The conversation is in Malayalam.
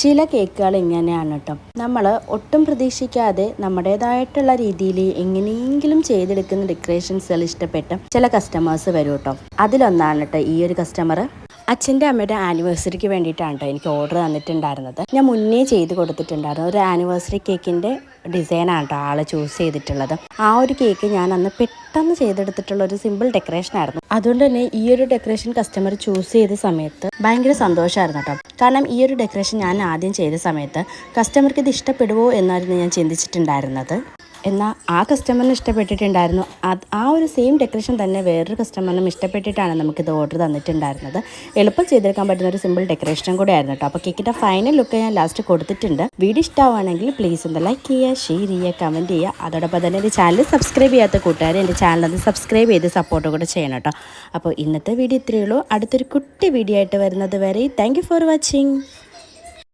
ചില കേക്കുകൾ ഇങ്ങനെയാണ് കേട്ടോ. നമ്മൾ ഒട്ടും പ്രതീക്ഷിക്കാതെ നമ്മുടേതായിട്ടുള്ള രീതിയിൽ എങ്ങനെയെങ്കിലും ചെയ്തെടുക്കുന്ന ഡെക്കറേഷൻസുകൾ ഇഷ്ടപ്പെട്ട ചില കസ്റ്റമേഴ്സ് വരും കേട്ടോ. അതിലൊന്നാണ് കേട്ടോ ഈ ഒരു കസ്റ്റമർ. അച്ഛൻ്റെ അമ്മയുടെ ആനിവേഴ്സറിക്ക് വേണ്ടിയിട്ടാണ് കേട്ടോ എനിക്ക് ഓർഡർ തന്നിട്ടുണ്ടായിരുന്നത്. ഞാൻ മുന്നേ ചെയ്ത് കൊടുത്തിട്ടുണ്ടായിരുന്നു. ഒരു ആനിവേഴ്സറി കേക്കിൻ്റെ ഡിസൈനാണ് കേട്ടോ ആൾ ചൂസ് ചെയ്തിട്ടുള്ളത്. ആ ഒരു കേക്ക് ഞാൻ അന്ന് പെട്ടെന്ന് ചെയ്തെടുത്തിട്ടുള്ള ഒരു സിമ്പിൾ ഡെക്കറേഷൻ ആയിരുന്നു. അതുകൊണ്ട് തന്നെ ഈ ഒരു ഡെക്കറേഷൻ കസ്റ്റമർ ചൂസ് ചെയ്ത സമയത്ത് ഭയങ്കര സന്തോഷമായിരുന്നു കേട്ടോ. കാരണം ഈ ഒരു ഡെക്കറേഷൻ ഞാൻ ആദ്യം ചെയ്ത സമയത്ത് കസ്റ്റമർക്ക് ഇത് ഇഷ്ടപ്പെടുമോ എന്നായിരുന്നു ഞാൻ ചിന്തിച്ചിട്ടുണ്ടായിരുന്നത്. എന്നാൽ ആ കസ്റ്റമറിന് ഇഷ്ടപ്പെട്ടിട്ടുണ്ടായിരുന്നു. ആ ഒരു സെയിം ഡെക്കറേഷൻ തന്നെ വേറൊരു കസ്റ്റമറിനും ഇഷ്ടപ്പെട്ടിട്ടാണ് നമുക്കിത് ഓർഡർ തന്നിട്ടുണ്ടായിരുന്നത്. എളുപ്പം ചെയ്തെടുക്കാൻ പറ്റുന്ന ഒരു സിമ്പിൾ ഡെക്കറേഷനും കൂടെ ആയിരുന്നു കേട്ടോ. അപ്പോൾ കേക്കിൻ്റെ ഫൈനൽ ലുക്ക് ഞാൻ ലാസ്റ്റ് കൊടുത്തിട്ടുണ്ട്. വീഡിയോ ഇഷ്ടമാണെങ്കിൽ പ്ലീസ് ഒന്ന് ലൈക്ക് ചെയ്യുക, ഷെയർ ചെയ്യുക, കമൻറ്റ് ചെയ്യുക. അതോടൊപ്പം തന്നെ എൻ്റെ ചാനൽ സബ്സ്ക്രൈബ് ചെയ്യാത്ത കൂട്ടുകാർ എൻ്റെ ചാനൽ ഒന്ന് സബ്സ്ക്രൈബ് ചെയ്ത് സപ്പോർട്ട് കൂടെ ചെയ്യണം കേട്ടോ. അപ്പോൾ ഇന്നത്തെ വീഡിയോ ഇത്രയേ ഉള്ളൂ. അടുത്തൊരു കുട്ടി വീഡിയോ ആയിട്ട് വരുന്നത് വരെ താങ്ക് യു ഫോർ വാച്ചിങ്.